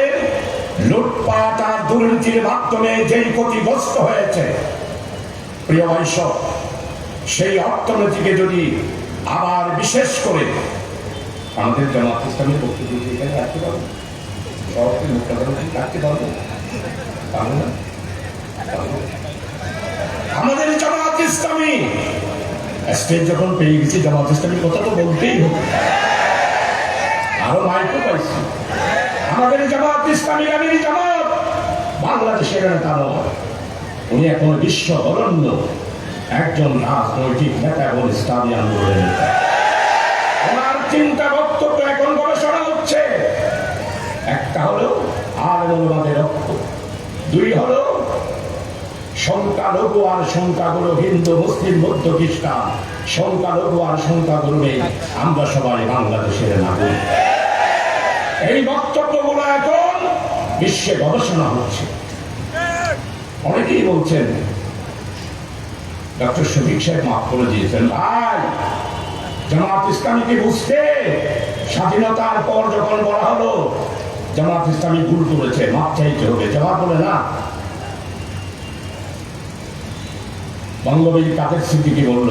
লুটপাট আর দুর্নীতির মাধ্যমে যেই ক্ষতিগ্রস্ত হয়েছে, প্রিয় ভাইসব, সেই অর্থনীতিকে যদি আবার বিশেষ করে আমাদের জামাত ইসলামের পক্ষ থেকে এখানে রাখতে পারবো, সরকারি মুক্তাদার রাখতে পারবো, আমাদের জামাত ইসলামী স্টেজ যখন পেয়ে গেছি, জামাত ইসলামীর কথা তো বলতেই হবে, আরো মাইকও পাইছি। আমাদের জামাত ইসলামী আমির জামাত বাংলাদেশের নেতা নয়, উনি এখন বিশ্ব অরণ্য একজন রাজনৈতিক নেতা এবং ইসলামী আন্দোলনের নেতা। ওনার চিন্তা বক্তব্য এখন গবেষণা হচ্ছে। একটা হলো আলেমুলামাদের রক্ত, দুই হলো সংখ্যালঘু আর সংখ্যাগুরু, হিন্দু মুসলিম বৌদ্ধ খ্রিস্টান, সংখ্যালঘু আর সংখ্যাগুরু নেই, আমরা সবাই বাংলাদেশের নাগরিক। এই বক্তব্যগুলো এখন বিশ্বে গবেষণা হচ্ছে। অনেকেই বলছেন ডক্টর শফিক সাহেব মাফ করে দিয়েছেন। ভাই, জামাত ইসলামীকে বুঝতে স্বাধীনতার পর যখন বলা হলো জামাত ইসলামী ভুল করেছে, মাপ চাইতে হবে, জবাব বলে না। বঙ্গবীর কাদের স্মৃতিকে বলল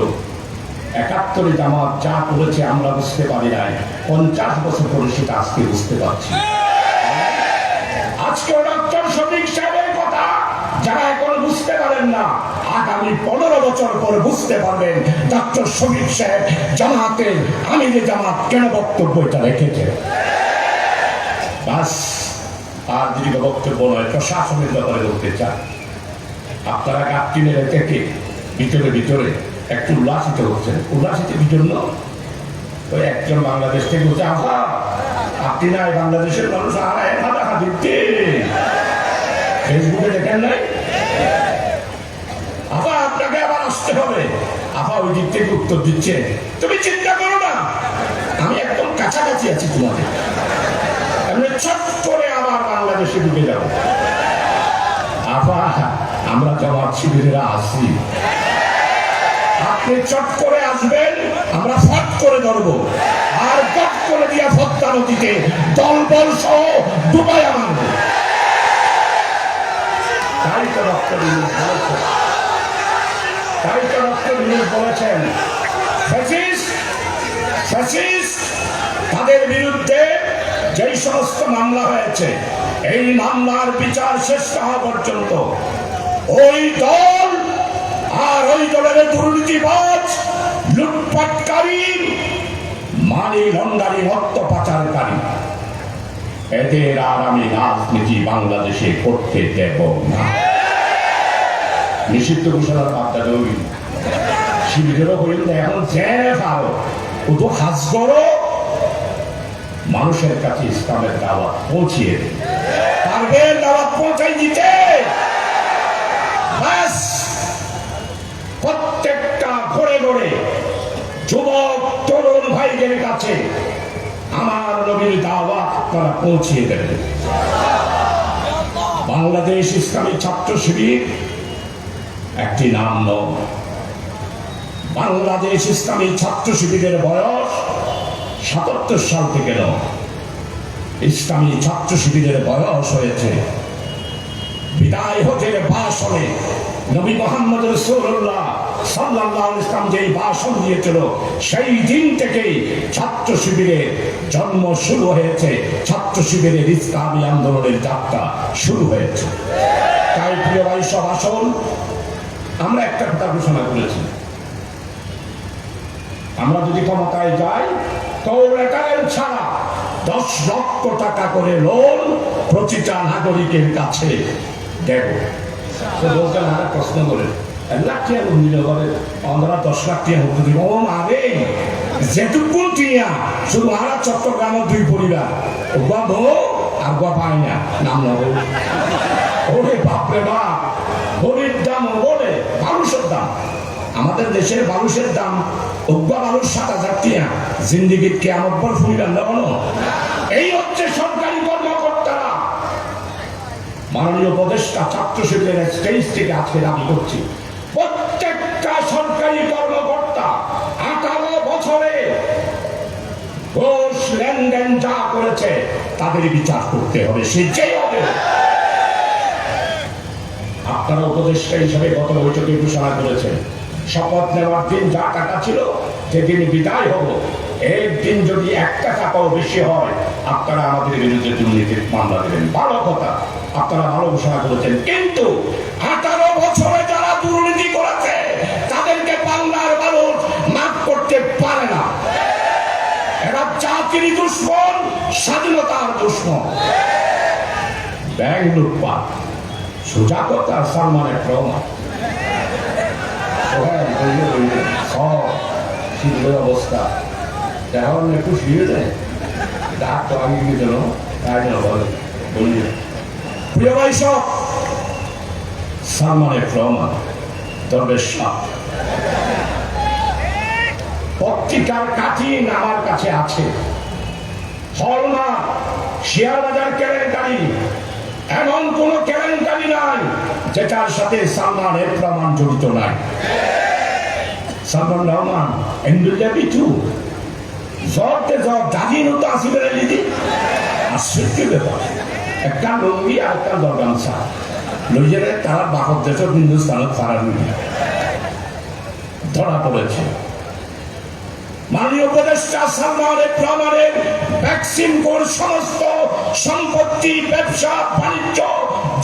৭১ জামাত যা করেছে আমরা বুঝতে পারি নাই, ৫০ বছর পরে সেটা আজকে বুঝতে পারছি। আজকে ডক্টর শফিক সাহেবের কথা যারা এখন বুঝতে পারেন না, আগামী ১৫ বছর পরে বুঝতে পারবেন ডক্টর শফিক সাহেব জামাতে আমিরে জামাত কেন বক্তব্য এটা রেখেছে। বাস, আর দীর্ঘ বক্তব্য নয়, প্রশাসনের ব্যাপারে বলতে চান। আপনারা গাপটি মেরে থেকে ভিতরে ভিতরে একটু উল্লাসিত হচ্ছেন। উল্লাসিতের জন্য ওই একজন বাংলাদেশ থেকে বলছে, আহা আপনি না বাংলাদেশের মানুষ দিতে ফেসবুকে দেখেন নাই, আবার আপনাকে আবার আসতে হবে। আবার ওই দিক থেকে উত্তর দিচ্ছে, তুমি চিন্তা করো না, আমি একদম কাছাকাছি আছি তোমাদের, এমনি ছট করে আবার বাংলাদেশে ঢুকে যাবো। আবার আমরা জামাত শিবিরেরা আসি, আপনি চট করে আসবেন, আমরা ফট করে ধরবো, আর ফট করে দিয়া ফত্তা নদীতে দলবল সহ ডুবাই মারবো। তাই তো ডক্টর ইউনূস বলেছেন, তাই তো ডক্টর ইউনূস বলেছেন ফ্যাসিস্ট তাদের বিরুদ্ধে যেই সমস্ত মামলা হয়েছে, এই মামলার বিচার শেষ হওয়া পর্যন্ত ওই দল আর ওই দলের দুর্নীতিবাজ, লুটপাটকারী, মানি লন্ডারি, অর্থ পাচারকারী, এদের আর আমি রাজনীতি বাংলাদেশে করতে দেব না। নিষিদ্ধ ঘোষণার বার্তা দেবই শিবিরেরও হইল এখন যে ভালো ও তো হাজ করো, মানুষের কাছে ইসলামের দাওয়াত পৌঁছিয়ে পারবেন, দাওয়াত পৌঁছাই দিতে। ব্যাস, প্রত্যেকটা ঘরে ঘরে যুবক তরুণ ভাইদের কাছে আমার নবীর দাওয়াত আপনারা পৌঁছিয়ে দেবেন। বাংলাদেশ ইসলামী ছাত্র শিবির একটি নাম নয়, বাংলাদেশ ইসলামী ছাত্র শিবিরের বয়স ৭৭ সাল থেকে নয়, ইসলামী ছাত্র শিবিরের বয়স হয়েছে বিদায় হজের ভাষণে নবী মুহাম্মদ রাসূলুল্লাহ সাল্লাল্লাহু আলাইহি ওয়াসাল্লাম যেই ভাষণ দিয়েছিল, সেই দিন থেকেই ছাত্র শিবিরের জন্ম শুরু হয়েছে, ছাত্র শিবিরের ইসলামী আন্দোলনের যাত্রা শুরু হয়েছে। তাই প্রিয় ভাই সব আসুন, আমরা একটা কথা ঘোষণা করেছি, আমরা যদি ক্ষমতায় যাই তো রেটারেল ছাড়া 10 লক্ষ টাকা করে লোন প্রতিটা নাগরিকের কাছে দেব। বলতে না প্রশ্ন করে 1 লাখ টাকা লোন দিলে বলে আমরা 10 লাখ টাকা লোন দিব। ও মারে যেটুকুন টিয়া শুধু আর চট্টগ্রামের 2 পরিবার ওগুয়া বউ আর গোয়া পায় না, নাম না বউ। ওরে বাপরে বাপ, গরিব দাম বলে মানুষের দাম, আমাদের দেশের মানুষের দাম ওগুয়া মানুষ 7,000 টাকা, জিন্দিগির কিয়ামত পর ফুইলাম না বলো। এই হচ্ছে সরকারি কর্মকর্তারা। মাননীয় উপদেষ্টা ছাত্র শিবিরের স্টেজ থেকে আজকে দাবি করছি, প্রত্যেকটা সরকারি কর্মকর্তা 18 বছরে ঘোষ লেনদেন যা করেছে তাদের বিচার করতে হবে, সে যেই হবে। আপনারা উপদেষ্টা হিসেবে গত বৈঠকে ঘোষণা করেছেন, শপথ নেওয়ার দিন যা টাকা ছিল, যেদিন বিদায় হবো এর দিন যদি 1 টাকাও বেশি হয় আপনারা আমাদের বিরুদ্ধে দুর্নীতির মামলা দেবেন। ভালো কথা, আপনারা ভালো ঘোষণা করেছেন, কিন্তু 18 বছরে যারা দুর্নীতি করেছে তাদেরকে বাংলার মানুষ মাফ করতে পারে না। এরা জাতির দুশ্মন, স্বাধীনতার দুশ্মন। ব্যাংক লুটপাট সোজা কথা, সালমানের প্রমাণ সব শীতের অবস্থা এখন একটু শুয়ে দেয় ডাক তো আগে কি যেন তাই না বলি প্রিয় ভাই সব সালমানের রহমান দরবেশ শাহ পত্রিকার কাটিং আমার কাছে আছে হলমার্ক শেয়ার বাজার কেলেঙ্কারি এমন কোন কেলেঙ্কারি নাই যেটার সাথে সালমানের প্রমাণ জড়িত নাই সালমান রহমান এন্ডুলিয়া বিটু জবতে জব দাগি নতো আসি বেড়ে লিদি আশ্চর্য ব্যাপার একটা লঙ্গি আর একটা দরগামসা লইজে তারা বাহক দেশ হিন্দুস্তানত ফারার ধরা পড়েছে মাননীয় উপদেষ্টা সালমানের প্রমাণের ভ্যাকসিন কোর সমস্ত সম্পত্তি ব্যবসা বাণিজ্য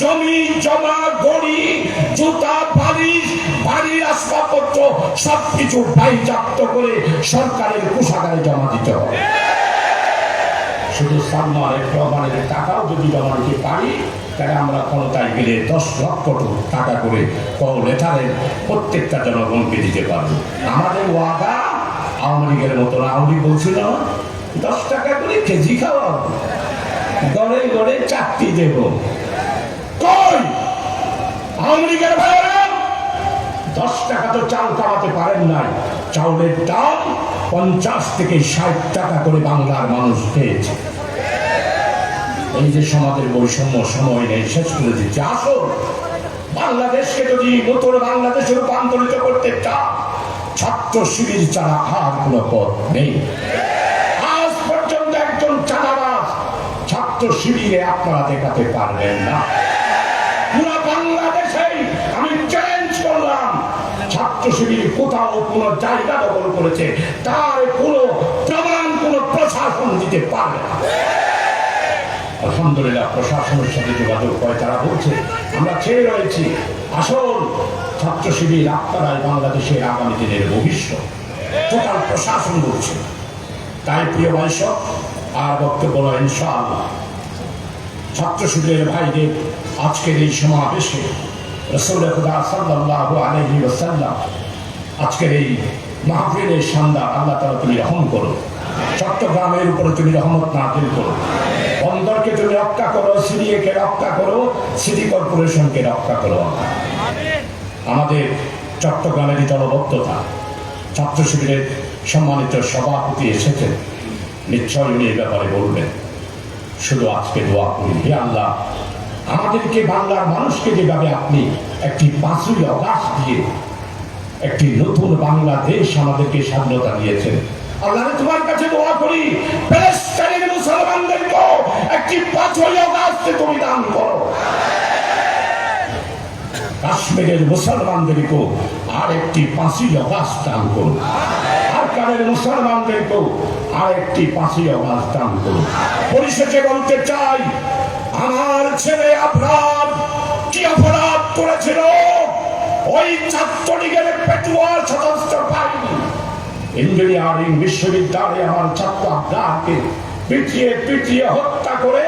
জমি জমা গড়ি জুতা বালিশ বাড়ির আসবাবপত্র সবকিছু বাজেয়াপ্ত করে সরকারের কোষাগারে জমা দিতে হবে শুধু সালমানের প্রমাণের টাকাও যদি জমা দিতে পারি তাহলে আমরা ক্ষমতায় গেলে 10 লক্ষ টাকা করে লেটারের প্রত্যেকটা জনগণকে দিতে পারবো আমাদের ওয়াদা আওয়ামী লীগের মতো না আওয়ামী বলছিল 10 টাকা করে কেজি খাওয়াবো গড়ে গড়ে চাকরি দেব কই আওয়ামী লীগের ভাইয়েরা 10 টাকা তো চাল কামাতে পারেন নাই চাউলের দাম 50 থেকে 60 টাকা করে বাংলার মানুষ পেয়েছে এই যে সমাজের বৈষম্য সময় নেই শেষ করে দিচ্ছে আসো বাংলাদেশকে যদি নতুন বাংলাদেশে রূপান্তরিত করতে চাও ছাত্র শিবির ছাড়া আর কোনো পথ নেই আজ পর্যন্ত একজন চাঁদাবাজ ছাত্র শিবিরে আপনারা দেখাতে পারবেন না পুরো বাংলাদেশে আমি চ্যালেঞ্জ করলাম ছাত্র শিবির কোথাও কোনো জায়গা দখল করেছে তার কোনো প্রমাণ কোনো প্রশাসন দিতে পারবে না আলহামদুলিল্লাহ প্রশাসনের সাথে যোগাযোগ করে তারা বলছে আমরা ছেড়ে রয়েছি আসল ছাত্র শিবির আপনারাই বাংলাদেশের আগামী দিনের ভবিষ্যৎ টোটাল প্রশাসন বলছে তাই প্রিয় ভাইসব আর বক্তব্য ইনশাআল্লাহ ছাত্র শিবিরের ভাইদের আজকের এই সমাবেশে রাসূল খুদা সাল্লাল্লাহু আলাইহি ওয়াসাল্লাম আজকের এই মাহফিলের শানদার আল্লাহ তাআলা তুমি রহম করো চট্টগ্রামের উপরে তুমি রহমত নাযিল করো বন্দরকে তুমি রক্ষা করো সিডিএকে রক্ষা করো সিটি কর্পোরেশনকে রক্ষা করো আমাদের চট্টগ্রামের দলবদ্ধতা ছাত্র শিবিরের সম্মানিত সভাপতি এসেছেন নিশ্চয় উনি এই ব্যাপারে বলবেন শুধু আজকে দোয়া করি হে আল্লাহ আমাদেরকে বাংলার মানুষকে যেভাবে আপনি একটি 5ই আগস্ট দিয়ে একটি নতুন বাংলাদেশ আমাদেরকে স্বাধীনতা দিয়েছেন আল্লাহ তোমার কাছে দোয়া করি প্যালেস্টাইনের মুসলমানদেরকে একটি 5ই আগস্ট তুমি দান করো কাশ্মীরের মুসলমানদেরকে আর একটি 5ই আগস্ট দান করো আরকানের মুসলমানদেরকে আর একটি 5ই আগস্ট দান করো পরিশেষে বলতে চাই আমার ছেলে আবরার কি অপরাধ করেছিল ওই ছাত্রলীগের পেটুয়ার সদস্য পাইনি ইঞ্জিনিয়ারিং বিশ্ববিদ্যালয়ে আমার ছাত্র আবরারকে পিটিয়ে পিটিয়ে হত্যা করে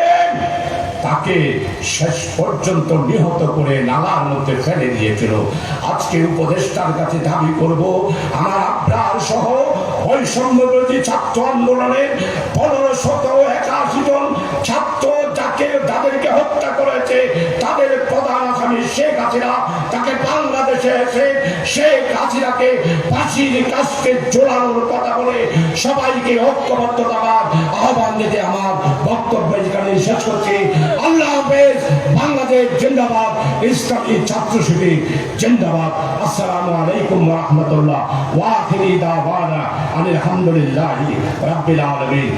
তাকে শেষ পর্যন্ত নিহত করে নালার মধ্যে ফেলে দিয়েছিল আজকে উপদেষ্টার কাছে দাবি করব আমার আবরার সহ বৈষম্য বিরোধী ছাত্র আন্দোলনের 1581 জন ছাত্র যাদেরকে হত্যা করেছে তাদের প্রধান আসামি শেখ হাসিনা তাকে বাংলাদেশে এসে শেখ হাসিনাকে ফাঁসির কাস্তে ঝোলানোর কথা বলে সবাইকে ঐক্যবদ্ধতার আহ্বান দিতে আমার বক্তব্য এখানে শেষ করছি আল্লাহ হাফেজ বাংলাদেশ জিন্দাবাদ ইসলামী ছাত্র শিবির জিন্দাবাদ আসসালামু আলাইকুম ওয়া রাহমাতুল্লাহ ওয়া আখিরি দাওয়ানা আলহামদুলিল্লাহি রাব্বিল আলামিন।